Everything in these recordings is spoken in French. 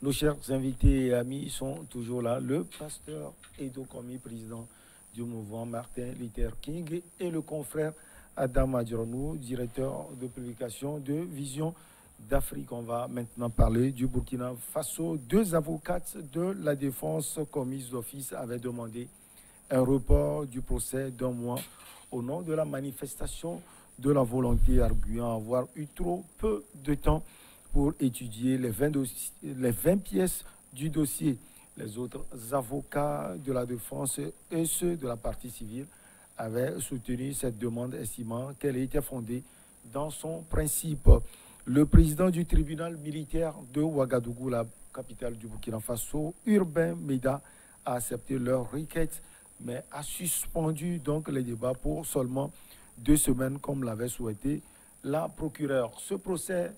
Nos chers invités et amis sont toujours là. Le pasteur Edo Komi, président du mouvement Martin Luther King, et le confrère Adam Adjornou, directeur de publication de Vision d'Afrique. On va maintenant parler du Burkina Faso. Deux avocates de la défense commises d'office avaient demandé un report du procès d'un mois au nom de la manifestation de la volonté, arguant avoir eu trop peu de temps pour étudier les 20 pièces du dossier. Les autres avocats de la défense et ceux de la partie civile avaient soutenu cette demande, estimant qu'elle était fondée dans son principe. Le président du tribunal militaire de Ouagadougou, la capitale du Burkina Faso, Urbain Meda, a accepté leur requête, mais a suspendu donc les débats pour seulement 2 semaines, comme l'avait souhaité la procureure. Ce procès est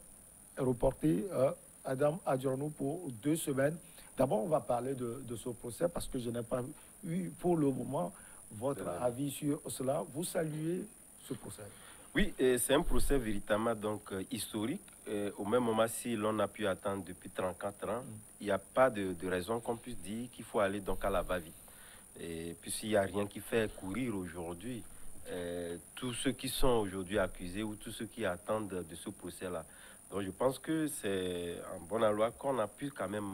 reporté, Adam Adjornou, pour 2 semaines. D'abord, on va parler de ce procès parce que je n'ai pas eu pour le moment votre avis sur cela. Vous saluez ce procès? Oui, c'est un procès véritablement donc, historique. Au même moment, si l'on a pu attendre depuis 34 ans, il n'y a pas de raison qu'on puisse dire qu'il faut aller donc à la va-vite. Puisqu'il n'y a rien qui fait courir aujourd'hui tous ceux qui sont aujourd'hui accusés ou tous ceux qui attendent de ce procès-là. Donc je pense que c'est en bonne loi qu'on a pu quand même,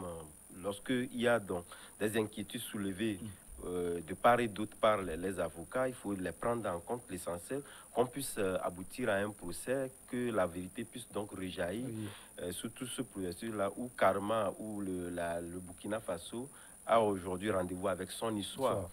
lorsqu'il y a donc des inquiétudes soulevées de part et d'autre par les avocats, il faut les prendre en compte, l'essentiel, qu'on puisse aboutir à un procès, que la vérité puisse donc rejaillir sur tout ce processus-là où Karma, où le Burkina Faso a aujourd'hui rendez-vous avec son histoire.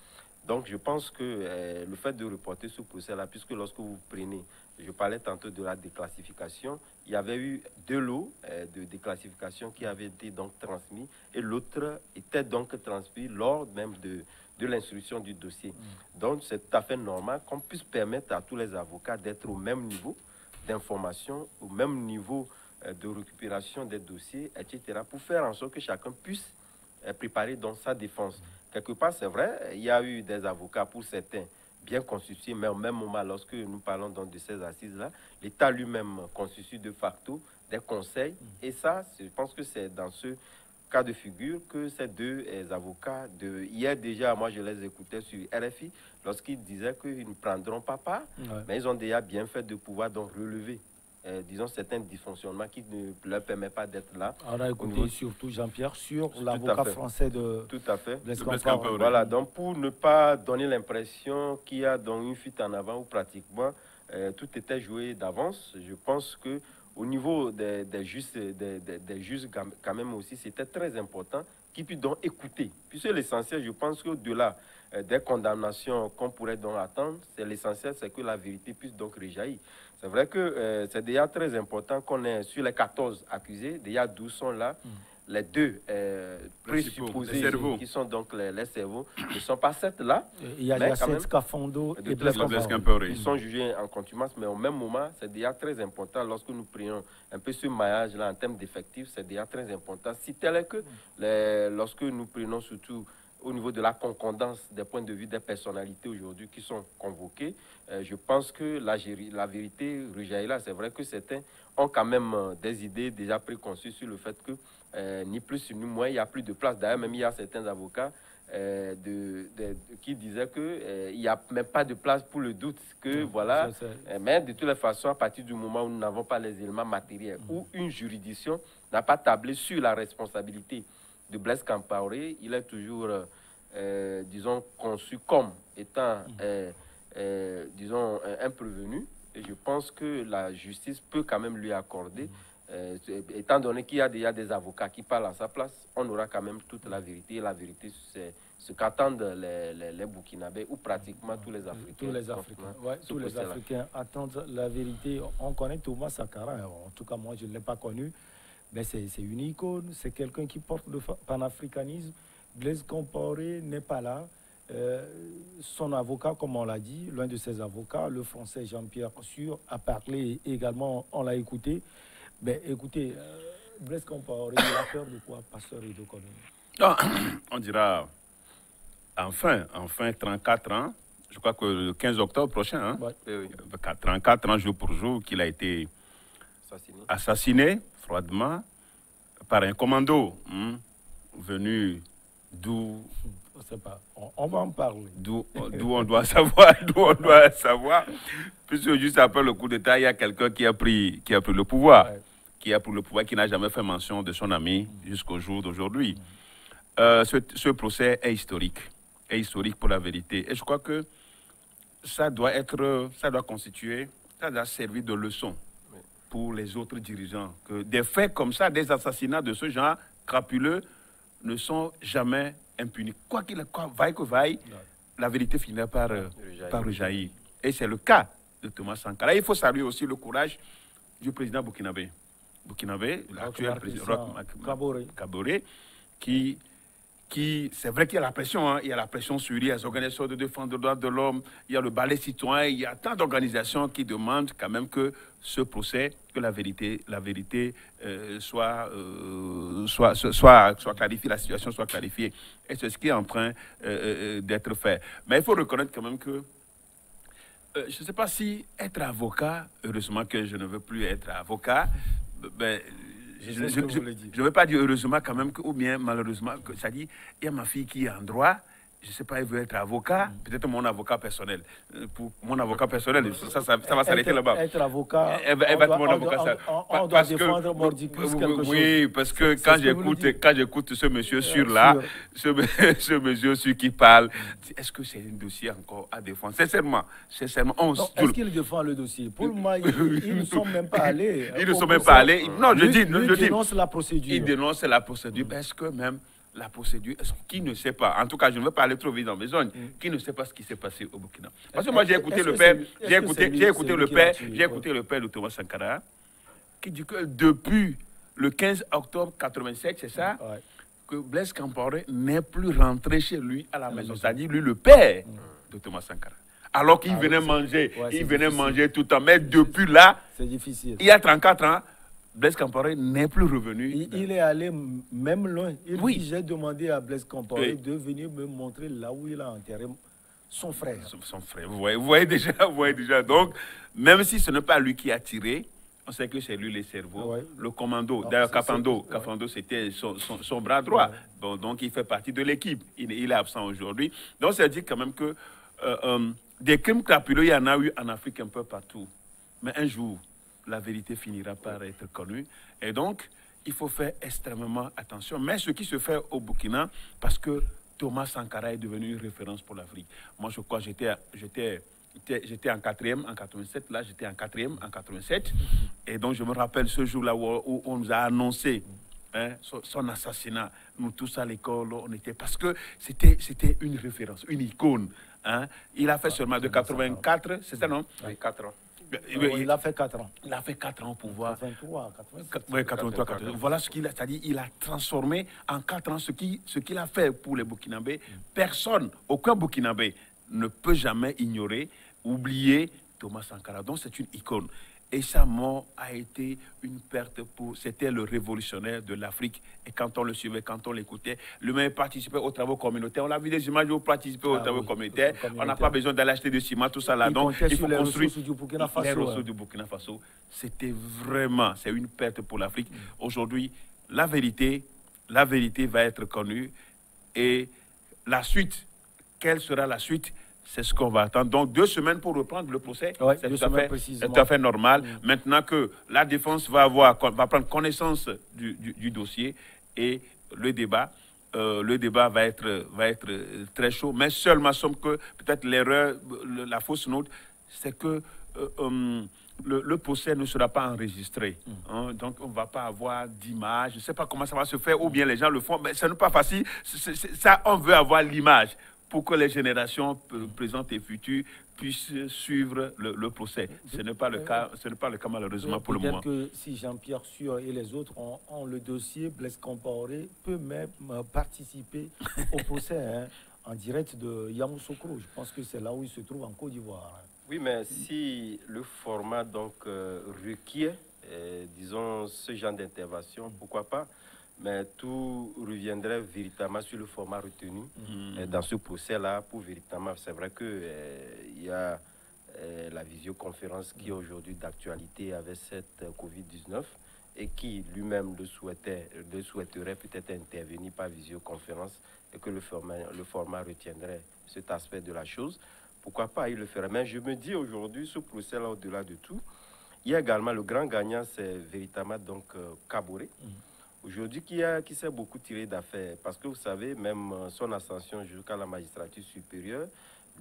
Donc je pense que le fait de reporter ce procès-là, puisque lorsque vous prenez, je parlais tantôt de la déclassification, il y avait eu 2 lots de déclassification qui avaient été donc transmis et l'autre était donc transmis lors même de l'instruction du dossier. Donc c'est tout à fait normal qu'on puisse permettre à tous les avocats d'être au même niveau d'information, au même niveau de récupération des dossiers, etc., pour faire en sorte que chacun puisse préparer dans sa défense. Quelque part, c'est vrai, il y a eu des avocats pour certains bien constitués, mais au même moment, lorsque nous parlons donc de ces assises-là, l'État lui-même constitue de facto des conseils. Et ça, je pense que c'est dans ce cas de figure que ces 2 avocats, hier déjà, moi je les écoutais sur RFI, lorsqu'ils disaient qu'ils ne prendront pas part, mais ils ont déjà bien fait de pouvoir donc relever disons, certains dysfonctionnements qui ne leur permettent pas d'être là. On a écouté surtout Jean-Pierre sur l'avocat français de Blaise Compaoré. Voilà, donc pour ne pas donner l'impression qu'il y a donc une fuite en avant où pratiquement tout était joué d'avance, je pense que au niveau des juges quand même aussi, c'était très important qu'ils puissent donc écouter. Puisque l'essentiel, je pense qu'au-delà des condamnations qu'on pourrait donc attendre, c'est l'essentiel, c'est que la vérité puisse donc rejaillir. C'est vrai que c'est déjà très important qu'on ait sur les 14 accusés, déjà 12 sont là. Les 2 présupposés qui sont donc les cerveaux ne sont pas 7 là. Il y a Yacine Kafondo et Blaise Compaoré. Ils sont jugés en contumace, mais au même moment, c'est déjà très important lorsque nous prenons un peu ce maillage-là en termes d'effectifs, c'est déjà très important. Si tel est que lorsque nous prenons surtout au niveau de la concordance des points de vue des personnalités aujourd'hui qui sont convoquées, je pense que la vérité rejaillit là. C'est vrai que certains ont quand même des idées déjà préconçues sur le fait que ni plus ni moins, il n'y a plus de place. D'ailleurs, même il y a certains avocats qui disaient qu'il n'y a même pas de place pour le doute. Que, voilà, mais de toutes les façons, à partir du moment où nous n'avons pas les éléments matériels, où une juridiction n'a pas tablé sur la responsabilité de Blaise Compaoré, il est toujours, disons, conçu comme étant, disons, un prévenu. Et je pense que la justice peut quand même lui accorder, étant donné qu'il y a déjà des avocats qui parlent à sa place, on aura quand même toute la vérité. Et la vérité, c'est ce qu'attendent les Burkinabés ou pratiquement tous les Africains. Tous les Africains, tous les Africains attendent la vérité. On connaît Thomas Sankara, en tout cas moi je ne l'ai pas connu, mais c'est une icône, c'est quelqu'un qui porte le panafricanisme. Blaise Compaoré n'est pas là. Son avocat, comme on l'a dit, l'un de ses avocats, le français Jean-Pierre Sûr, a parlé également, on l'a écouté. Mais écoutez, Blaise Compaoré, il a peur de quoi, pasteur Edo Komi? On dira, enfin, 34 ans, je crois que le 15 octobre prochain, hein, 34 ans jour pour jour qu'il a été assassiné froidement par un commando venu d'où... On sait pas. On va en parler. D'où on doit savoir, puisque juste après le coup d'État, il y a quelqu'un qui a pris le pouvoir, qui n'a jamais fait mention de son ami jusqu'au jour d'aujourd'hui. Ce procès est historique pour la vérité. Et je crois que ça doit servir de leçon pour les autres dirigeants. Que des faits comme ça, des assassinats de ce genre crapuleux ne sont jamais impunis. Quoi qu'il vaille, la vérité finira par rejaillir. Et c'est le cas de Thomas Sankara. Il faut saluer aussi le courage du président burkinabé, l'actuel président Roch Kaboré, qui c'est vrai qu'il y a la pression, hein, il y a la pression sur lui, il y a les organisations de défense des droits de l'homme, il y a le balai citoyen, il y a tant d'organisations qui demandent quand même que ce procès, que la vérité soit clarifiée, la situation soit clarifiée. Et c'est ce qui est en train d'être fait. Mais il faut reconnaître quand même que je ne sais pas si être avocat, heureusement que je ne veux plus être avocat, ben, je ne veux pas dire heureusement quand même, ou bien malheureusement, ça dit, il y a ma fille qui est en droit, je ne sais pas, elle veut être avocat, peut-être mon avocat personnel. Pour mon avocat personnel, ça va s'arrêter là-bas. Être avocat, elle va être mon avocat. On doit défendre Mordicus quelque chose. Oui, parce que quand j'écoute ce monsieur ce monsieur sur qui parle, est-ce que c'est un dossier encore à défendre? Sincèrement. Est-ce qu'il défend le dossier? Pour moi, ils ne sont même pas allés. Ils ne sont même pas allés. Non, je dis. Ils dénoncent la procédure. Ils dénoncent la procédure. Est-ce que même la procédure, qui ne sait pas, en tout cas je ne veux pas aller trop vite dans mes zones, qui ne sait pas ce qui s'est passé au Burkina. Parce que moi j'ai écouté le père, j'ai écouté le père de Thomas Sankara, qui dit que depuis le 15 octobre 87, c'est ça, que Blaise Compaoré n'est plus rentré chez lui à la maison. C'est-à-dire lui le père de Thomas Sankara. Alors qu'il venait manger, manger tout le temps. Mais depuis là, c'est difficile. Il y a 34 ans, Blaise Compaoré n'est plus revenu. Il est allé même loin. Il dit, j'ai demandé à Blaise Compaoré de venir me montrer là où il a enterré son frère. Son frère, vous voyez déjà. Donc, même si ce n'est pas lui qui a tiré, on sait que c'est lui les cerveaux, le commando. D'ailleurs, Kafando, c'était son bras droit. Bon, donc, il fait partie de l'équipe. Il est absent aujourd'hui. Donc, ça dit quand même que des crimes crapuleux, il y en a eu en Afrique un peu partout. Mais un jour, la vérité finira par être connue. Et donc, il faut faire extrêmement attention. Mais ce qui se fait au Burkina, parce que Thomas Sankara est devenu une référence pour l'Afrique. Moi, je crois que j'étais en quatrième en 87. Là, j'étais en quatrième en 87. Et donc, je me rappelle ce jour-là où on nous a annoncé son assassinat. Nous tous à l'école, on était... Parce que c'était une référence, une icône. Hein. Il a fait seulement de 84, c'est ça, non? Oui, 4 ans. Il a fait 4 ans. Il a fait 4 ans au pouvoir. 83, 87. Oui, 83, 84. Voilà ce qu'il a, c'est-à-dire il a transformé en 4 ans ce qu'il a fait pour les Burkinabés. Personne, aucun Burkinabé ne peut jamais ignorer, oublier Thomas Sankara. Donc c'est une icône. Et sa mort a été une perte c'était le révolutionnaire de l'Afrique. Et quand on le suivait, quand on l'écoutait, lui-même participait aux travaux communautaires. On a vu des images où il participait aux travaux communautaires. On n'a pas besoin d'aller acheter du ciment, tout ça là. Donc, il faut construire les ressources du Burkina Faso. C'était vraiment, c'est une perte pour l'Afrique. Aujourd'hui, la vérité va être connue. Et la suite, quelle sera la suite? C'est ce qu'on va attendre. Donc, 2 semaines pour reprendre le procès, c'est tout à fait normal. Maintenant que la défense va prendre connaissance du dossier et le débat va être très chaud. Mais seulement, que peut-être l'erreur, la fausse note, c'est que le procès ne sera pas enregistré. Hein? Donc, on ne va pas avoir d'image. Je ne sais pas comment ça va se faire, ou bien les gens le font. Mais ce n'est pas facile. Ça, on veut avoir l'image pour que les générations présentes et futures puissent suivre le procès. Ce n'est pas le cas malheureusement pour le moment. Peut-être que si Jean-Pierre Sueur et les autres ont le dossier, Blaise Compaoré peut même participer au procès en direct de Yamoussoukro. Je pense que c'est là où il se trouve en Côte d'Ivoire. Oui, mais si le format donc requiert, disons, ce genre d'intervention, pourquoi pas? Mais tout reviendrait véritablement sur le format retenu dans ce procès-là pour véritablement. C'est vrai qu'il y a la visioconférence qui est aujourd'hui d'actualité avec cette Covid-19 et qui lui-même le souhaiterait peut-être intervenir par visioconférence et que le format retiendrait cet aspect de la chose, pourquoi pas, il le ferait. Mais je me dis aujourd'hui, ce procès-là, au-delà de tout, il y a également le grand gagnant, c'est véritablement donc Kaboré. Aujourd'hui, qui s'est beaucoup tiré d'affaire, parce que vous savez, même son ascension jusqu'à la magistrature supérieure,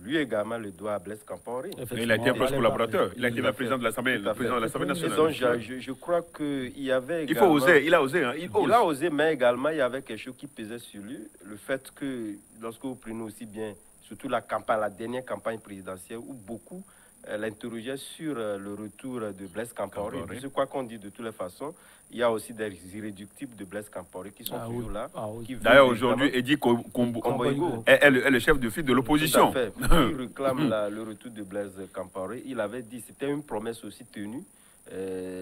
lui également le doit à Blaise Compaoré. Il a été un proche collaborateur. Il a été le président de l'Assemblée nationale. Donc, je crois qu'il y avait également... Il faut oser, il a osé. Hein, il a osé, mais également, il y avait quelque chose qui pesait sur lui. Le fait que, lorsque vous prenez aussi bien, surtout la dernière campagne présidentielle, où beaucoup l'interrogeaient sur le retour de Blaise Compaoré. Je crois qu'on dit de toutes les façons, il y a aussi des irréductibles de Blaise Compaoré qui sont toujours là. D'ailleurs, aujourd'hui, Edi Komboigo est le chef de file de l'opposition. Il réclame le retour de Blaise Compaoré. Il avait dit, c'était une promesse aussi tenue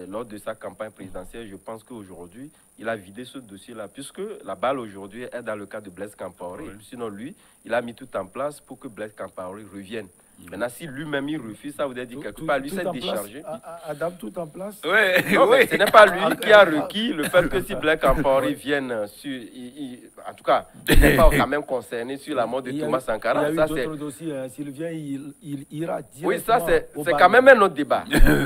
lors de sa campagne présidentielle. Je pense qu'aujourd'hui, il a vidé ce dossier-là, puisque la balle aujourd'hui est dans le cas de Blaise Compaoré. Oui. Sinon, lui, il a mis tout en place pour que Blaise Compaoré revienne. Maintenant, si lui-même il refuse, ça voudrait dire quelque part, lui s'est déchargé. Adam, tout en place. Oui, non, mais ce n'est pas lui qui a requis le fait que si Blaise Compaoré vienne sur. En tout cas, il n'est pas quand même concerné sur la mort de Thomas Sankara. Il y a eu d'autres dossiers. S'il vient, il ira directement. Oui, ça, c'est quand même un autre débat.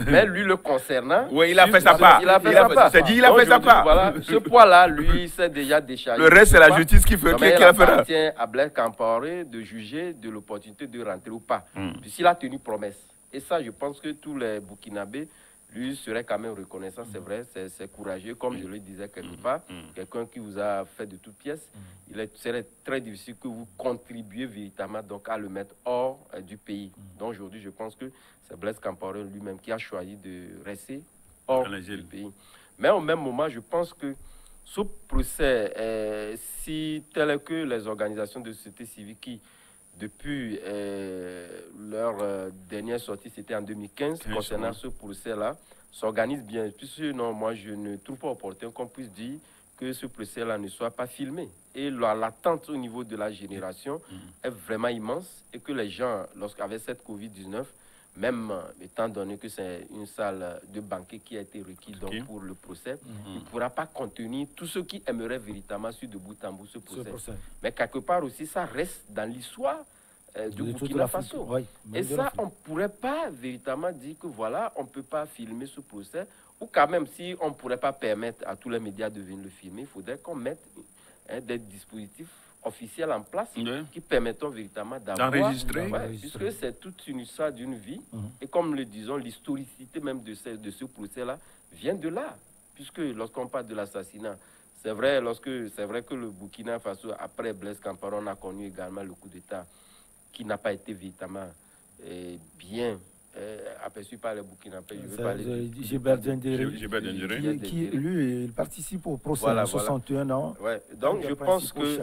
Mais lui, le concernant. Oui, il a fait sa part. Il a fait sa part. C'est dit, il a fait sa part. Voilà, ce poids-là, lui, s'est déjà déchargé. Le reste, c'est la justice qui la fera. Il appartient à Blaise Compaoré de juger de l'opportunité de rentrer ou pas. Puisqu'il a tenu promesse. Et ça, je pense que tous les Burkinabés lui seraient quand même reconnaissants. C'est vrai, c'est courageux, comme je le disais quelque part. Quelqu'un qui vous a fait de toutes pièces. Il serait très difficile que vous contribuiez véritablement donc, à le mettre hors du pays. Donc aujourd'hui, je pense que c'est Blaise Compaoré lui-même qui a choisi de rester hors du pays. Mais au même moment, je pense que ce procès, si tel que les organisations de société civile qui depuis leur dernière sortie, c'était en 2015, concernant ce procès-là, s'organise bien. Puisque non, moi, je ne trouve pas opportun qu'on puisse dire que ce procès-là ne soit pas filmé. Et l'attente au niveau de la génération est vraiment immense et que les gens, lorsqu'avec cette Covid-19, même étant donné que c'est une salle de banquet qui a été requise donc, pour le procès, il ne pourra pas contenir tous ceux qui aimeraient véritablement sur de bout en bout ce procès. Mais quelque part aussi, ça reste dans l'histoire du Burkina Faso. Oui, et ça, on ne pourrait pas véritablement dire que voilà, on ne peut pas filmer ce procès, ou quand même, si on ne pourrait pas permettre à tous les médias de venir le filmer, il faudrait qu'on mette des dispositifs officiels en place qui permettent véritablement d'enregistrer. Puisque c'est toute une histoire d'une vie. Et comme le disons, l'historicité même de ce procès-là vient de là. Puisque lorsqu'on parle de l'assassinat, c'est vrai que le Burkina Faso, après Blaise Compaoré, on a connu également le coup d'État qui n'a pas été véritablement bien aperçu par les Burkinabés. Gilbert Diendéré, qui lui, il participe au procès à 61 ans. Ouais. Donc je pense que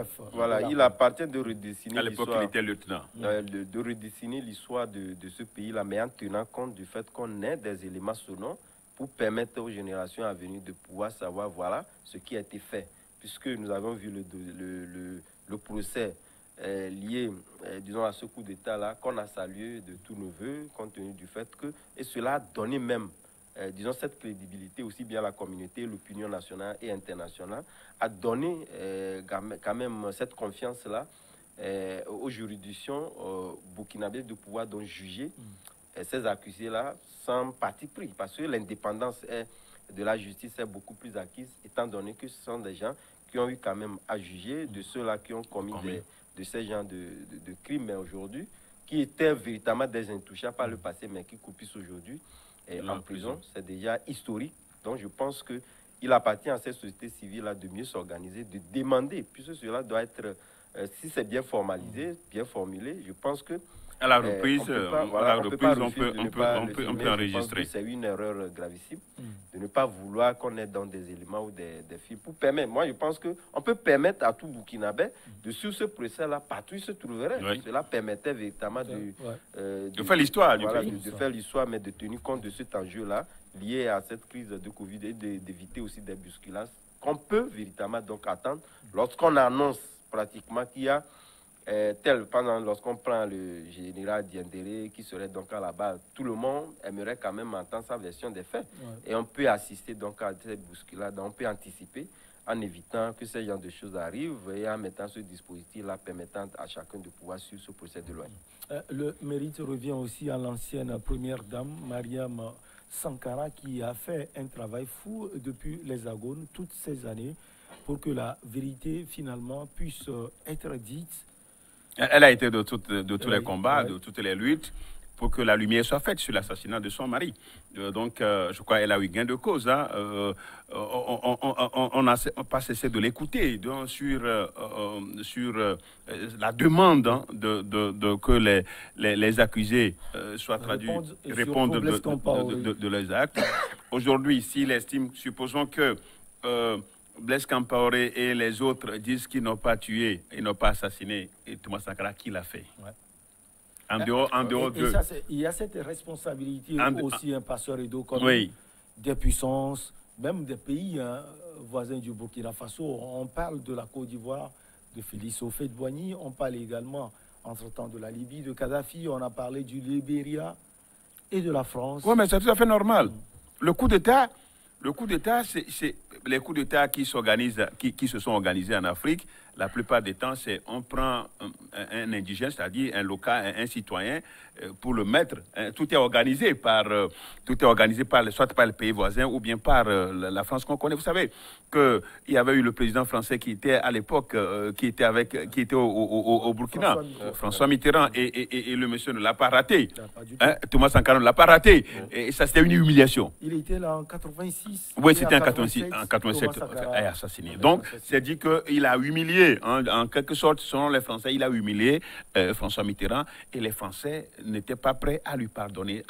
il appartient de redessiner l'histoire. À l'époque, il était lieutenant. De redessiner l'histoire de ce pays-là, mais en tenant compte du fait qu'on ait des éléments sonores pour permettre aux générations à venir de pouvoir savoir voilà ce qui a été fait. Puisque nous avons vu le procès lié, disons, à ce coup d'État-là, qu'on a salué de tous nos voeux, compte tenu du fait que, et cela a donné même, disons, cette crédibilité aussi bien à la communauté, l'opinion nationale et internationale, a donné quand même cette confiance-là aux juridictions burkinabées de pouvoir donc juger ces accusés-là sans parti pris, parce que l'indépendance de la justice est beaucoup plus acquise, étant donné que ce sont des gens qui ont eu quand même à juger de ceux-là qui ont commis de ces genres de crimes, mais aujourd'hui, qui étaient véritablement des intouchables par le passé, mais qui coupissent aujourd'hui en prison. C'est déjà historique. Donc je pense qu'il appartient à cette société civile-là de mieux s'organiser, de demander, puisque cela doit être, si c'est bien formalisé, bien formulé, je pense que à la reprise, on peut enregistrer. C'est une erreur gravissime de ne pas vouloir qu'on ait dans des éléments ou des films pour permettre. Moi, je pense qu'on peut permettre à tout Burkinabé de suivre ce procès-là partout où il se trouverait. Oui. Cela permettait véritablement de faire l'histoire du pays. De faire l'histoire, mais de tenir compte de cet enjeu-là lié à cette crise de Covid et d'éviter aussi des bousculades qu'on peut véritablement donc attendre lorsqu'on annonce pratiquement qu'il y a Lorsqu'on prend le général Diendéré, qui serait donc à la base, tout le monde aimerait quand même entendre sa version des faits. Ouais. Et on peut assister donc à cette bousculade, on peut anticiper en évitant que ce genre de choses arrivent et en mettant ce dispositif-là permettant à chacun de pouvoir suivre ce procès de loi. Le mérite revient aussi à l'ancienne première dame, Mariam Sankara, qui a fait un travail fou depuis l'Hexagone toutes ces années pour que la vérité finalement puisse être dite. Elle a été de tous les combats, de toutes les luttes, pour que la lumière soit faite sur l'assassinat de son mari. Donc, je crois qu'elle a eu gain de cause. Hein. On n'a pas cessé de l'écouter sur la demande hein, que les accusés soient traduits, répondent de leurs actes. Aujourd'hui, s'il estime, supposons que Blaise Compaoré et les autres disent qu'ils n'ont pas tué, ils n'ont pas assassiné, et Thomas Sankara, qui l'a fait? Ouais. En dehors de... Il y a cette responsabilité aussi, un passeur Edo, comme des puissances, même des pays voisins du Burkina Faso. On parle de la Côte d'Ivoire, de Félix Houphouët-Boigny, on parle également, entre-temps, de la Libye, de Kadhafi, on a parlé du Libéria et de la France. Oui, mais c'est tout à fait normal. Le coup d'État, c'est les coups d'État qui se sont organisés en Afrique. La plupart des temps, c'est on prend un indigène, c'est-à-dire un local, un citoyen, pour le mettre. Tout est organisé soit par le pays voisin ou bien par la France qu'on connaît. Vous savez qu'il y avait eu le président français qui était à l'époque, qui était au Burkina, François Mitterrand, et le monsieur ne l'a pas raté. Thomas Sankara ne l'a pas raté. Et ça, c'était une humiliation. Il était là en 86. Oui, c'était en 87, assassiné. Donc, c'est dit qu'il a humilié. En quelque sorte, selon les Français, il a humilié François Mitterrand et les Français n'étaient pas prêts à lui pardonner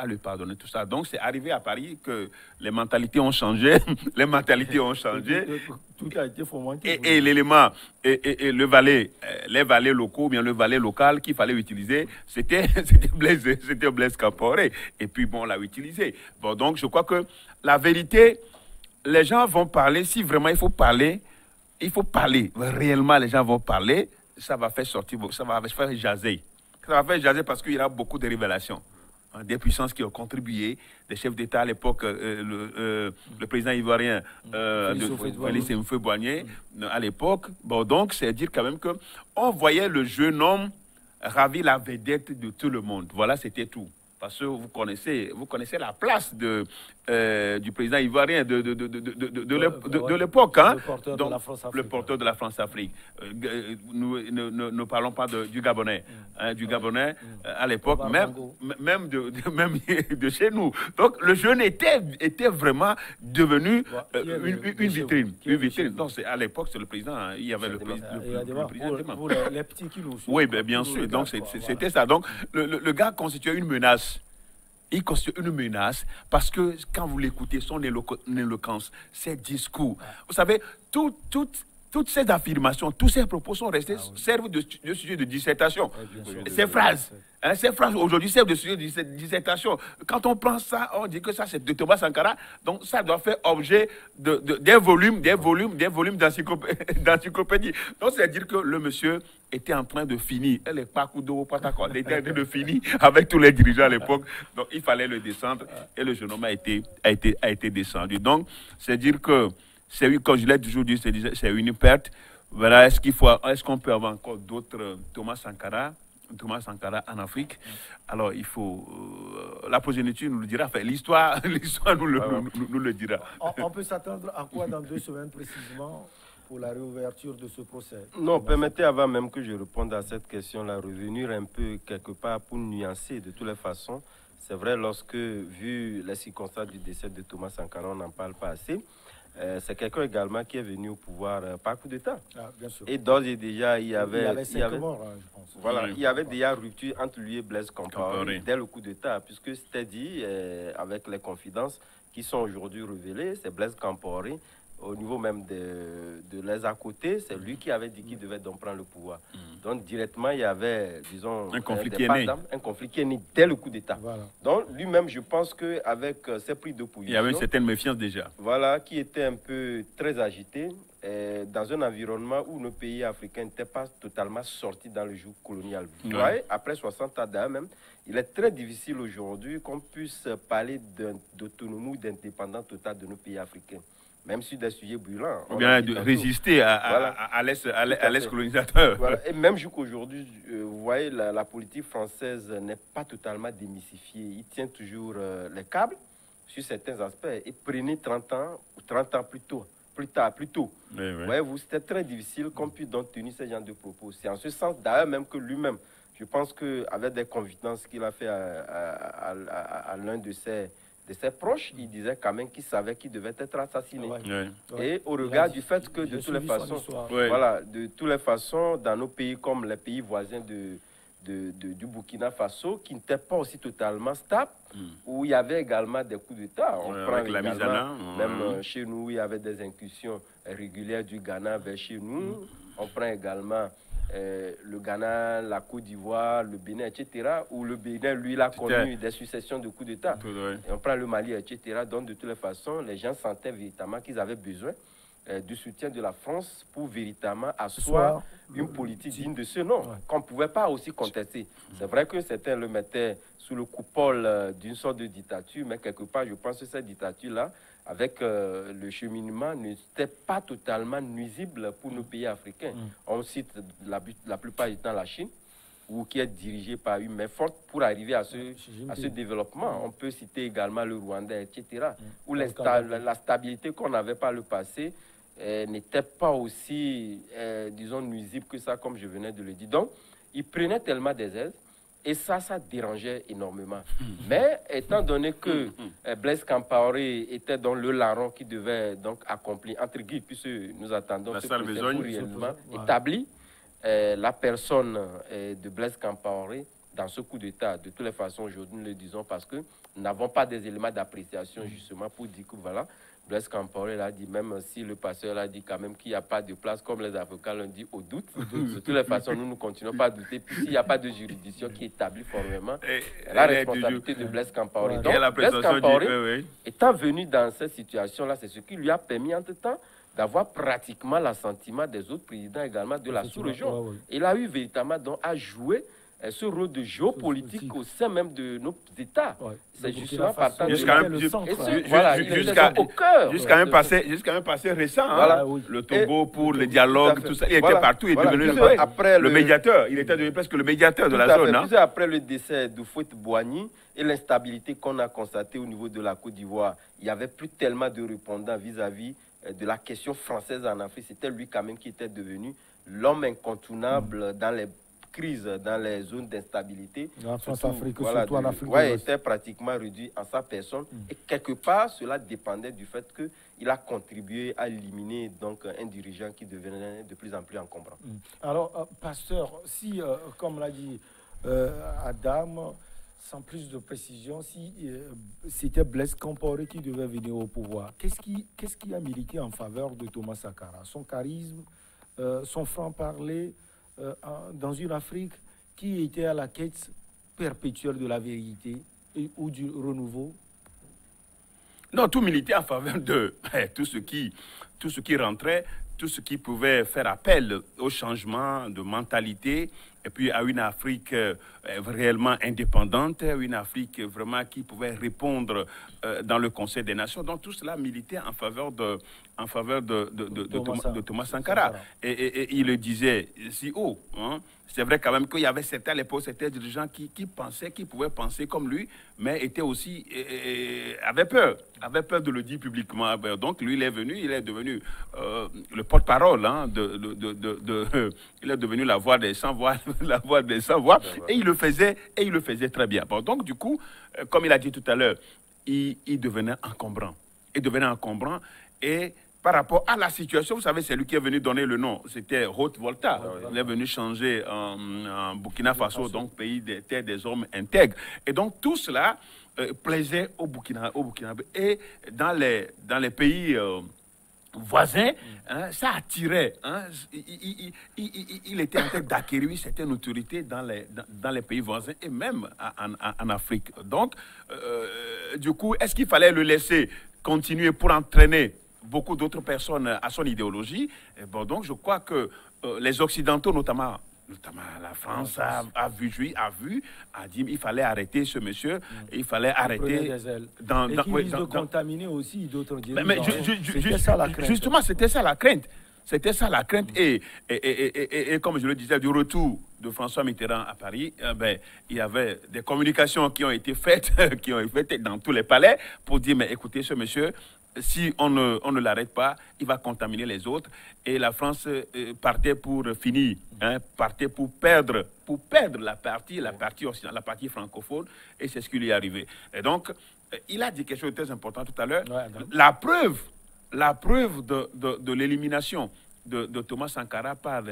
tout ça. Donc, c'est arrivé à Paris que les mentalités ont changé. Tout a été fomenté. Et l'élément, et le valet, les valets locaux, ou bien le valet local qu'il fallait utiliser, c'était Blaise Compaoré. Et puis, bon, on l'a utilisé. Bon, donc, je crois que la vérité, les gens vont parler, si vraiment il faut parler, réellement les gens vont parler, ça va faire sortir, ça va faire jaser. Ça va faire jaser parce qu'il y aura beaucoup de révélations. Des puissances qui ont contribué, des chefs d'État à l'époque, le président ivoirien Félix Houphouët-Boigny à l'époque. Bon, donc, c'est dire quand même qu'on voyait le jeune homme ravir la vedette de tout le monde. Voilà, c'était tout. Parce que vous connaissez la place du président ivoirien de l'époque. Hein? Le porteur de la France-Afrique. Nous ne parlons pas du Gabonais. Du Gabonais, à l'époque, même de chez nous. Donc, le jeune était vraiment devenu une vitrine. Donc, à l'époque, c'est le président. Hein, il y avait le président. Pour les petits qui nous suivent. Oui, bien sûr. Donc, c'était ça. Donc, le gars constituait une menace. Il constitue une menace parce que quand vous l'écoutez, son éloquence, ses discours, vous savez, toutes ces affirmations, tous ces propos sont restés, servent de sujet de dissertation. Ces phrases aujourd'hui servent de sujet de dissertation. Quand on prend ça, on dit que ça c'est de Thomas Sankara, donc ça doit faire objet des volumes d'encyclopédie. Donc c'est-à-dire que le monsieur était en train de finir, il était en train de finir avec tous les dirigeants à l'époque, donc il fallait le descendre et le jeune homme a été descendu. Donc c'est dire que comme je l'ai toujours dit, c'est une perte. Voilà, est-ce qu'on peut avoir encore d'autres Thomas Sankara en Afrique? Alors il faut la progéniture nous le dira, enfin, l'histoire nous le dira. On peut s'attendre à quoi dans 2 semaines précisément pour la réouverture de ce procès? Non, permettez avant même que je réponde à cette question-là, revenir un peu quelque part pour nuancer de toutes les façons. C'est vrai, lorsque, vu les circonstances du décès de Thomas Sankara, on n'en parle pas assez. C'est quelqu'un également qui est venu au pouvoir par coup d'État. Bien sûr. Et d'ores et déjà, il y avait 5 morts, je pense. Voilà, il y avait déjà rupture entre lui et Blaise Compaoré dès le coup d'État, puisque c'était dit, avec les confidences qui sont aujourd'hui révélées, c'est Blaise Compaoré au niveau même de les à côté, c'est lui qui avait dit qu'il devait donc prendre le pouvoir. Donc directement, il y avait, disons, un conflit qui est né dès le coup d'État. Voilà. Donc lui-même, je pense qu'avec ses prises de position... Il y avait une certaine méfiance déjà. Voilà, qui était un peu très agité, dans un environnement où nos pays africains n'étaient pas totalement sortis dans le joug colonial. Vous voyez, après 60 ans d'ailleurs même, il est très difficile aujourd'hui qu'on puisse parler d'autonomie ou d'indépendance totale de nos pays africains. Même sur des sujets brûlants. Ou bien de résister à l'Est colonisateur. Voilà. Et même jusqu'aujourd'hui, vous voyez, la politique française n'est pas totalement démystifiée. Il tient toujours les câbles sur certains aspects. Et prenez 30 ans ou 30 ans plus tôt. Oui. Voyez-vous, c'était très difficile qu'on puisse donc tenir ce genre de propos. C'est en ce sens d'ailleurs même que lui-même, je pense qu'avec des confidences qu'il a fait à l'un de ses proches, il disait quand même qu'il savait qu'il devait être assassiné. Et au regard du fait que de toutes les façons, voilà, de toutes les façons, dans nos pays comme les pays voisins du Burkina Faso, qui n'étaient pas aussi totalement stables, où il y avait également des coups d'État. On prend avec la mise à l'an, même chez nous, il y avait des incursions régulières du Ghana vers chez nous. On prend également le Ghana, la Côte d'Ivoire, le Bénin, etc., où le Bénin, lui, il a connu des successions de coups d'État. Et on prend le Mali, etc. Donc, de toutes les façons, les gens sentaient véritablement qu'ils avaient besoin du soutien de la France pour véritablement asseoir une politique digne de ce nom, qu'on ne pouvait pas aussi contester. C'est vrai que certains le mettaient sous le coupole d'une sorte de dictature, mais quelque part, je pense que cette dictature-là, avec le cheminement, n'était pas totalement nuisible pour nos pays africains. On cite la plupart du temps la Chine, ou qui est dirigée par une main forte pour arriver à ce développement. On peut citer également le Rwanda, etc., où la stabilité qu'on avait par le passé n'était pas aussi, disons, nuisible que ça, comme je venais de le dire. Donc, ils prenaient tellement des aides, et ça dérangeait énormément. Mais étant donné que Blaise Compaoré était dans le larron qui devait donc accomplir, entre guillemets, puisque nous attendons ce procès pour réellement établir la personne de Blaise Compaoré dans ce coup d'État. De toutes les façons, aujourd'hui, nous le disons parce que nous n'avons pas des éléments d'appréciation justement pour dire que voilà, Blaise Compaoré l'a dit, même si le pasteur l'a dit quand même qu'il n'y a pas de place, comme les avocats l'ont dit, au doute. De toutes les façons, nous ne continuons pas à douter, puisqu'il n'y a pas de juridiction qui établit formellement la responsabilité de Blaise Compaoré. Donc, Blaise Compaoré, étant venu dans cette situation-là, c'est ce qui lui a permis, entre-temps, d'avoir pratiquement l'assentiment des autres présidents également de la sous-région. Il a eu véritablement donc à jouer ce rôle de géopolitique au sein même de nos États. C'est justement partant de jusqu'à même passé récent, le Togo pour le dialogue, tout ça, il était partout, il est devenu le médiateur, il était devenu presque le médiateur de la zone. Après le décès de Houphouët-Boigny et l'instabilité qu'on a constatée au niveau de la Côte d'Ivoire, il n'y avait plus tellement de répondants vis-à-vis de la question française en Afrique. C'était lui quand même qui était devenu l'homme incontournable dans les crises, dans les zones d'instabilité. En France-Afrique, surtout en Afrique. Il était pratiquement réduit en sa personne. Et quelque part, cela dépendait du fait qu'il a contribué à éliminer donc, un dirigeant qui devenait de plus en plus encombrant. Alors, pasteur, si, comme l'a dit Adam, sans plus de précision, si c'était Blaise Compaoré qui devait venir au pouvoir, qu'est-ce qui a milité en faveur de Thomas Sankara? Son charisme, son franc-parler dans une Afrique qui était à la quête perpétuelle de la vérité ou du renouveau? Non, tout militait en faveur de tout ce qui rentrait, tout ce qui pouvait faire appel au changement de mentalité et puis à une Afrique réellement indépendante, une Afrique vraiment qui pouvait répondre dans le Conseil des Nations. Donc tout cela militait en faveur de Thomas Sankara. Et il le disait si haut. C'est vrai quand même qu'il y avait certains à l'époque, certains dirigeants qui pensaient, qui pouvaient penser comme lui, mais étaient aussi, avaient peur de le dire publiquement. Donc lui, il est devenu le porte-parole, il est devenu la voix des sans-voix, la voix des sans-voix, et il le faisait très bien. Bon, donc du coup, comme il a dit tout à l'heure, il devenait encombrant. Et par rapport à la situation, vous savez, c'est lui qui est venu donner le nom. C'était Haute-Volta. Il est venu changer en Burkina Faso, donc pays des terres des hommes intègres. Et donc tout cela plaisait au Burkina. Et dans les pays voisins, hein, ça attirait. Hein, il était en train d'acquérir une certaine autorité dans les pays voisins et même en Afrique. Donc, du coup, est-ce qu'il fallait le laisser continuer pour entraîner beaucoup d'autres personnes à son idéologie? Et bon, donc, je crois que les Occidentaux, notamment la France, a dit qu'il fallait arrêter ce monsieur, il fallait arrêter. Et qui risque de contaminer aussi d'autres dirigeants. Mais c'était ça la crainte. Justement, c'était ça la crainte. C'était ça la crainte. Et comme je le disais, du retour de François Mitterrand à Paris, il y avait des communications qui ont été faites, dans tous les palais pour dire, mais écoutez, ce monsieur, si on ne l'arrête pas, il va contaminer les autres. Et la France partait pour finir, partait pour perdre la partie occidentale, la partie francophone. Et c'est ce qui lui est arrivé. Et donc, il a dit quelque chose de très important tout à l'heure. La preuve de l'élimination de Thomas Sankara par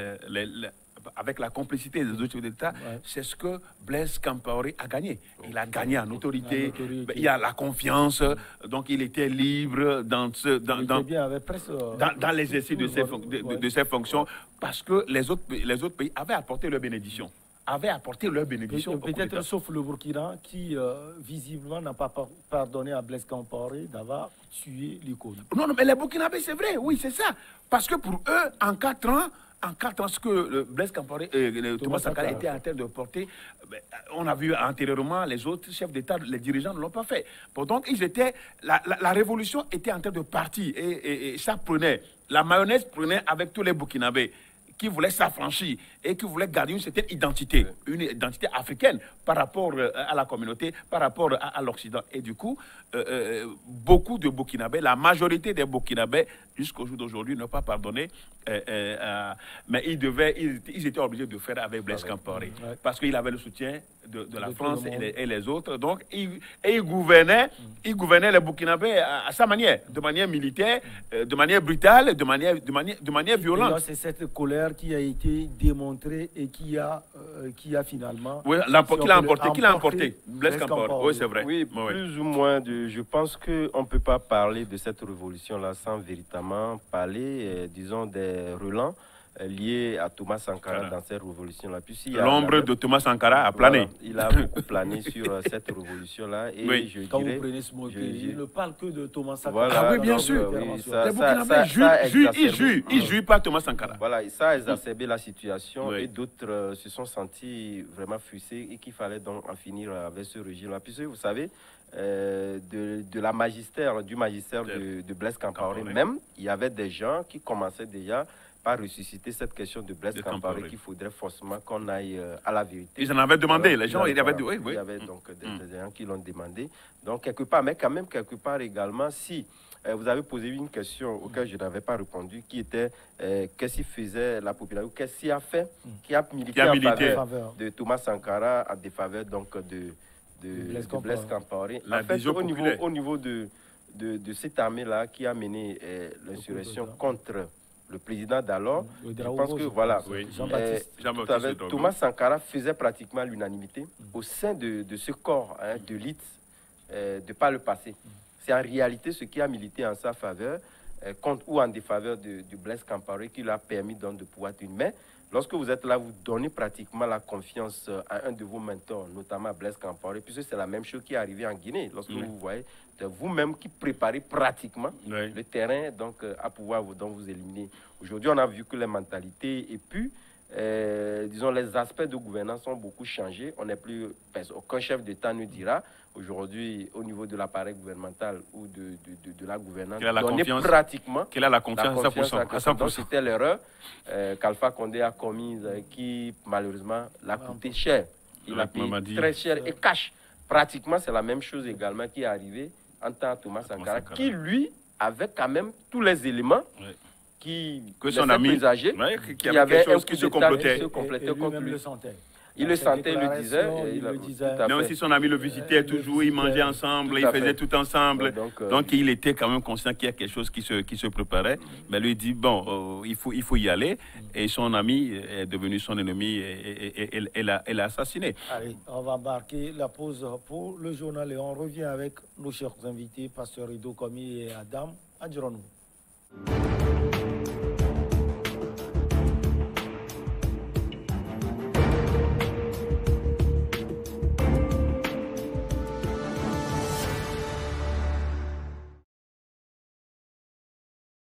avec la complicité des autres chefs d'État, c'est ce que Blaise Compaoré a gagné. Il a gagné en autorité, il y a la confiance, donc il était libre dans l'exercice de ses fonctions, parce que les autres pays avaient apporté leur bénédiction. Peut-être sauf le Burkina qui visiblement n'a pas pardonné à Blaise Compaoré d'avoir tué l'icône. Non, mais les Burkinabés, c'est vrai, oui, c'est ça. Parce que pour eux, en 4 ans, ce que Blaise Compaoré, Thomas Sankara était en train de porter, on a vu antérieurement les autres chefs d'État, les dirigeants ne l'ont pas fait. Donc, la révolution était en train de partir et ça prenait, la mayonnaise prenait avec tous les Burkinabés qui voulaient s'affranchir et qui voulaient garder une certaine identité, une identité africaine par rapport à la communauté, par rapport à l'Occident. Et du coup, beaucoup de Burkinabés, la majorité des Burkinabés, jusqu'au jour d'aujourd'hui, n'ont pas pardonné, mais ils étaient obligés de faire avec Blaise Compaoré, parce qu'il avait le soutien de la France et les autres. Donc, il gouvernait les Burkinabés à sa manière, de manière militaire, de manière brutale, de manière violente. C'est cette colère qui a été démontrée et qui a finalement... Oui, qui l'a emporté, Blaise Compaoré. Oui, c'est vrai. Oui, plus ou moins, je pense qu'on ne peut pas parler de cette révolution-là sans véritablement parler, disons, des relents liés à Thomas Sankara dans cette révolution-là. L'ombre de Thomas Sankara a plané. Voilà, il a beaucoup plané sur cette révolution-là. Et quand vous prenez ce mot, il ne parle que de Thomas Sankara. Voilà, oui, bien sûr. Les Burkinabés ils jouent pas Thomas Sankara. Voilà, ça a exacerbé la situation et d'autres se sont sentis vraiment frustrés et qu'il fallait donc en finir avec ce régime-là. Puisque vous savez, du magistère de Blaise Compaoré même, il y avait des gens qui commençaient déjà à ressusciter cette question de Blaise Compaoré qu'il faudrait forcément qu'on aille à la vérité. Ils en avaient demandé, les gens, il y avait donc des gens qui l'ont demandé. Donc quelque part, mais quand même quelque part également, si vous avez posé une question auquel je n'avais pas répondu, qui était qu'est-ce qu'il faisait la population, qu'est-ce qu'il a fait, qui a milité en faveur de Thomas Sankara en défaveur donc de Blaise Compaoré. En fait, au niveau de cette armée-là qui a mené l'insurrection contre le président d'alors, je pense que voilà, Thomas Sankara faisait pratiquement l'unanimité au sein de ce corps de l'élite de par le passé. C'est en réalité ce qui a milité en sa faveur contre ou en défaveur de Blaise Compaoré qui lui a permis donc de pouvoir tenir. Mais lorsque vous êtes là, vous donnez pratiquement la confiance à un de vos mentors, notamment à Blaise Compaoré, puisque c'est la même chose qui est arrivée en Guinée. Lorsque vous voyez, c'est vous-même qui préparez pratiquement le terrain donc, à pouvoir vous éliminer. Aujourd'hui, on a vu que les mentalités et puis, disons, les aspects de gouvernance ont beaucoup changé. On n'est plus, aucun chef d'État ne dira aujourd'hui au niveau de l'appareil gouvernemental ou de la gouvernance, donner pratiquement qu'il a la confiance à 100%. Donc c'était l'erreur qu'Alpha Condé a commise qui malheureusement l'a coûté cher. Il a payé très cher et cash. Pratiquement c'est la même chose également qui est arrivée en tant que Thomas Sankara, qui lui avait quand même tous les éléments que son ami présager, qui avait quelque chose qui se complétait contre lui. Il le sentait, il le disait. Même si son ami le visitait toujours, ils mangeaient ensemble, ils faisaient tout ensemble. Donc il était quand même conscient qu'il y a quelque chose qui se préparait. Mais lui dit, bon, il faut y aller. Et son ami est devenu son ennemi et l'a assassiné. Allez, on va marquer la pause pour le journal et on revient avec nos chers invités, Pasteur Ido Komi et Adam Adjiranou. Merci.